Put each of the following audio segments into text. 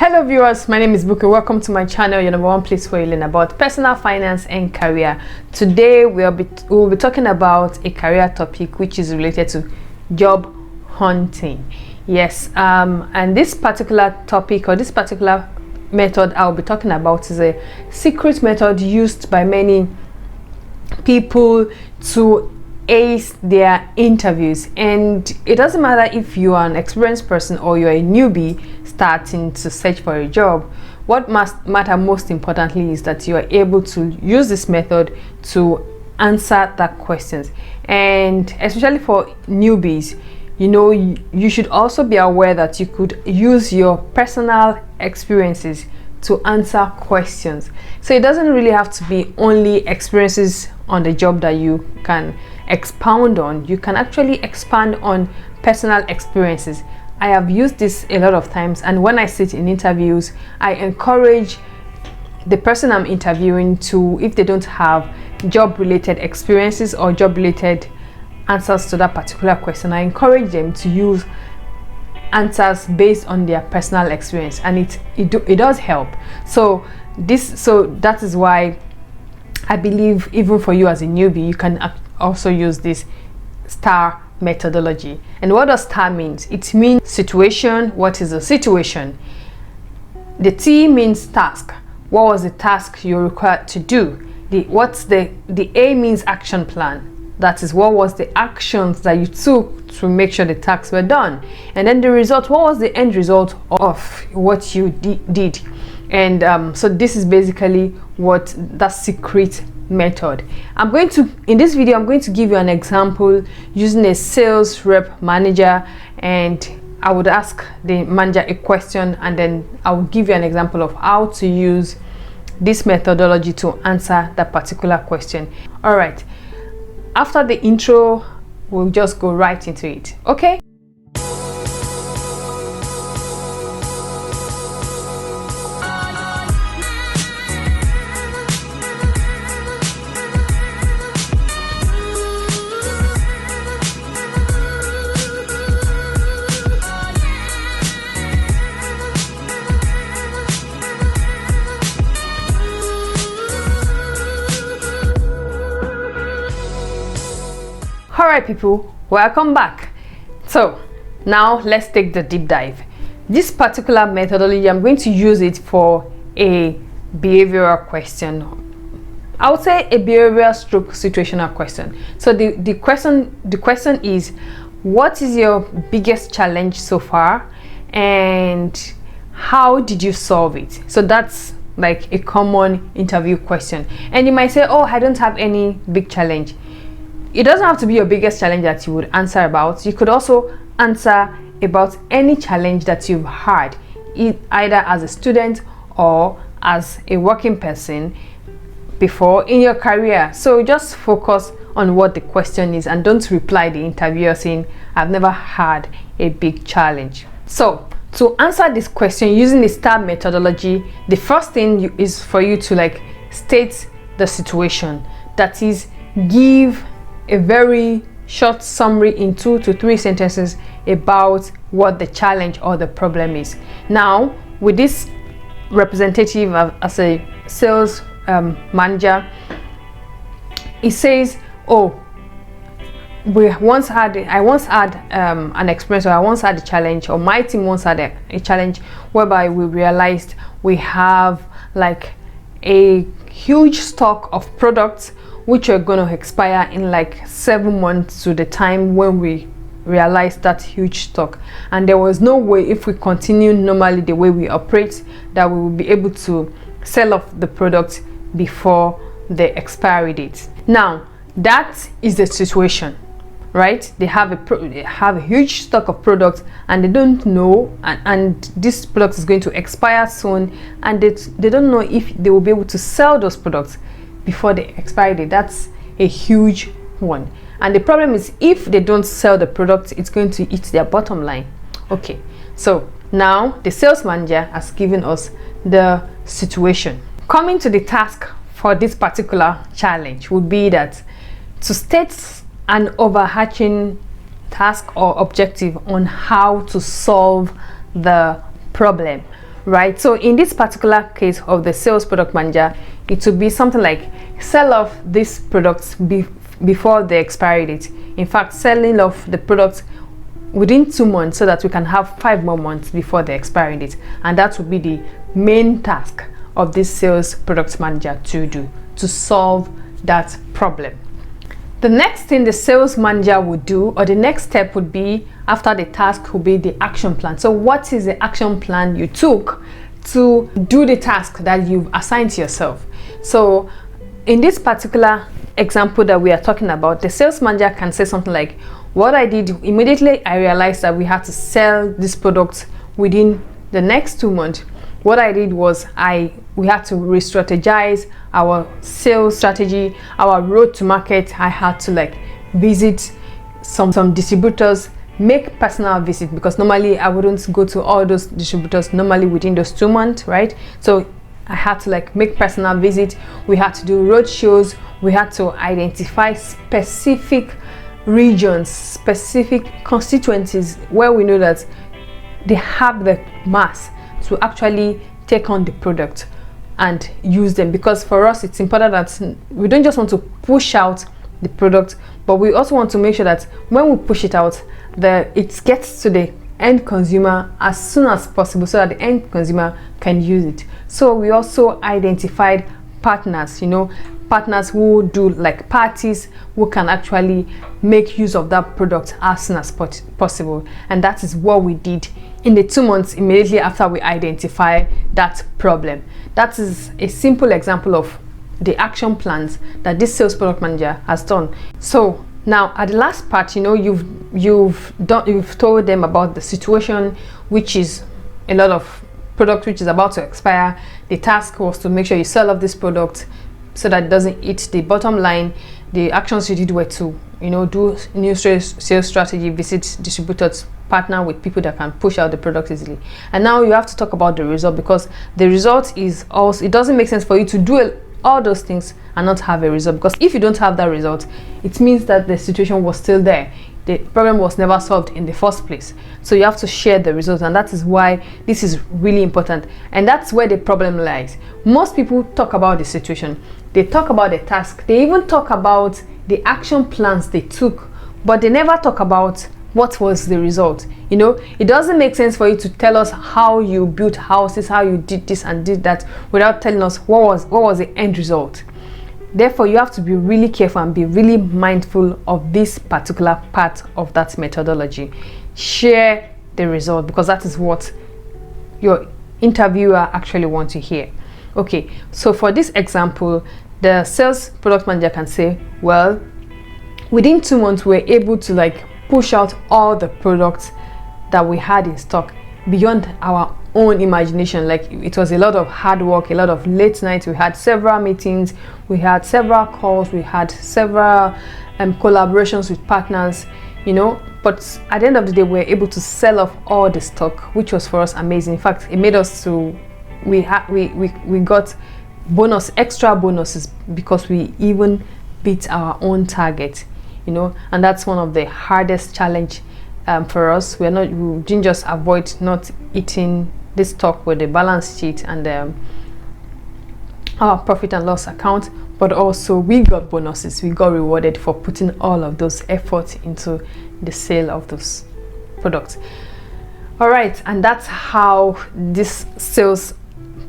Hello viewers, my name is Bukky. Welcome to my channel, your number one place where you learn about personal finance and career. Today we'll be talking about a career topic which is related to job hunting. Yes, and this particular topic or this particular method I'll be talking about is a secret method used by many people to ace their interviews. And it doesn't matter if you are an experienced person or you're a newbie starting to search for a job. What must matter most importantly is that you are able to use this method to answer that questions. And especially for newbies, you know, you should also be aware that you could use your personal experiences to answer questions. So it doesn't really have to be only experiences on the job that you can expound on. You can actually expand on personal experiences. I have used this a lot of times, and when I sit in interviews, I encourage the person I'm interviewing to, if they don't have job related experiences or job related answers to that particular question, I encourage them to use answers based on their personal experience, and it does help. So that is why I believe even for you as a newbie, you can also use this STAR methodology. And what does STAR means? It means situation. What is a situation? The T means task. What was the task you're required to do? The A means action plan. That is, what was the actions that you took to make sure the tasks were done? And then the result, what was the end result of what you did? And so this is basically what that secret method. In this video, I'm going to give you an example using a sales rep manager, and I would ask the manager a question, and then I will give you an example of how to use this methodology to answer that particular question. All right. After the intro, we'll just go right into it. Okay? Alright people, welcome back. So now let's take the deep dive. This particular methodology, I'm going to use it for a behavioral question. I would say a behavioral stroke situational question. So the question is, what is your biggest challenge so far and how did you solve it? So that's like a common interview question. And you might say, oh, I don't have any big challenge. It doesn't have to be your biggest challenge that you would answer about. You could also answer about any challenge that you've had, either as a student or as a working person before in your career. So just focus on what the question is and don't reply the interviewer saying, I've never had a big challenge. So to answer this question using the STAR methodology, the first thing is for you to state the situation. That is, give a very short summary in 2 to 3 sentences about what the challenge or the problem is. Now, with this representative as a sales manager, it says, oh, I once had an experience, or I once had a challenge, or my team once had a challenge whereby we realized we have like a huge stock of products which are going to expire in 7 months to the time when we realized that huge stock, and there was no way, if we continue normally the way we operate, that we will be able to sell off the product before the expiry date. Now that is the situation, right? They have a huge stock of products and they don't know, and this product is going to expire soon, and they don't know if they will be able to sell those products before the expiry date. That's a huge one, and the problem is, if they don't sell the product, it's going to eat their bottom line. Okay, so now the sales manager has given us the situation. Coming to the task for this particular challenge would be that to state an overarching task or objective on how to solve the problem. right? So in this particular case of the sales product manager, it would be something like sell off these products before the expiry date. In fact, selling off the products within 2 months so that we can have 5 more months before the expiry date. And that would be the main task of this sales product manager to do, to solve that problem. The next thing the sales manager would do, or the next step would be, after the task, would be the action plan. So what is the action plan you took to do the task that you've assigned to yourself? So in this particular example that we are talking about, the sales manager can say something like, what I did immediately, I realized that we had to sell this product within the next 2 months. What I did was we had to re-strategize our sales strategy, our road to market. I had to like visit some distributors, make personal visit, because normally I wouldn't go to all those distributors normally within those 2 months, right? So I had to like make personal visit. We had to do road shows. We had to identify specific regions, specific constituencies where we know that they have the mass to actually take on the product and use them. Because for us, it's important that we don't just want to push out the product, but we also want to make sure that when we push it out, it gets to the end consumer as soon as possible, so that the end consumer can use it. So we also identified partners, partners who do like parties, who can actually make use of that product as soon as possible. And that is what we did in the 2 months immediately after we identify that problem. That is a simple example of the action plans that this sales product manager has done. So now at the last part, you've told them about the situation, which is a lot of product which is about to expire. The task was to make sure you sell off this product so that it doesn't hit the bottom line. The actions you did were to do new sales strategy, visit distributors, partner with people that can push out the product easily. And now you have to talk about the result, because the result is also, it doesn't make sense for you to do all those things and not have a result, because if you don't have that result, it means that the situation was still there. The problem was never solved in the first place. So you have to share the results, and that is why this is really important. And that's where the problem lies. Most people talk about the situation, they talk about the task, they even talk about the action plans they took, but they never talk about what was the result. It doesn't make sense for you to tell us how you built houses, how you did this and did that, without telling us what was the end result. Therefore, you have to be really careful and be really mindful of this particular part of that methodology. Share the result, because that is what your interviewer actually wants to hear. Okay, so for this example, the sales product manager can say, well, within 2 months, we're able to push out all the products that we had in stock beyond our own imagination. It was a lot of hard work, a lot of late nights. We had several meetings, we had several calls, we had several collaborations with partners, but at the end of the day, we were able to sell off all the stock, which was for us amazing. In fact, it made us we got extra bonuses, because we even beat our own target, and that's one of the hardest challenge for us. We didn't just avoid not eating this stock with the balance sheet and our profit and loss account, but also we got bonuses. We got rewarded for putting all of those efforts into the sale of those products. All right, and that's how this sales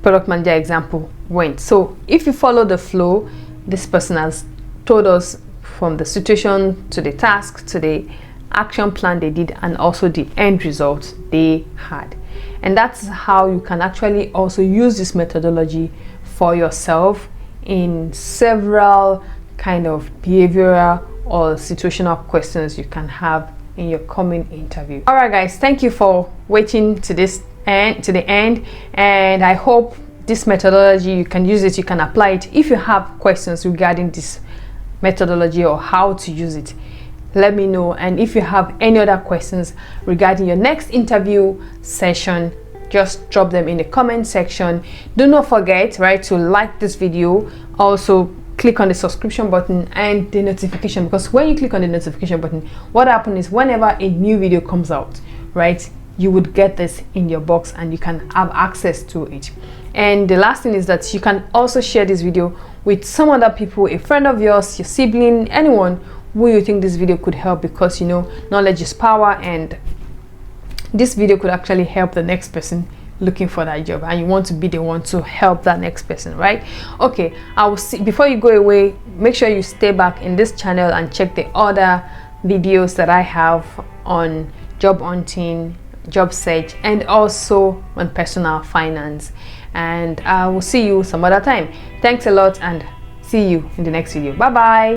product manager example went. So if you follow the flow, this person has told us from the situation to the task to the action plan they did, and also the end result they had. And that's how you can actually also use this methodology for yourself in several kind of behavioral or situational questions you can have in your coming interview. All right, guys, thank you for waiting to the end, and I hope this methodology, you can use it, you can apply it. If you have questions regarding this methodology or how to use it, let me know. And if you have any other questions regarding your next interview session, just drop them in the comment section. Do not forget, to like this video. Also click on the subscription button and the notification, because when you click on the notification button, what happens is whenever a new video comes out, you would get this in your box and you can have access to it. And the last thing is that you can also share this video with some other people, a friend of yours, your sibling, anyone who you think this video could help, because you know knowledge is power, and this video could actually help the next person looking for that job, and you want to be the one to help that next person, right? Okay, I will see, before you go away, make sure you stay back in this channel and check the other videos that I have on job hunting, job search, and also on personal finance. And I will see you some other time. Thanks a lot, and see you in the next video. Bye bye.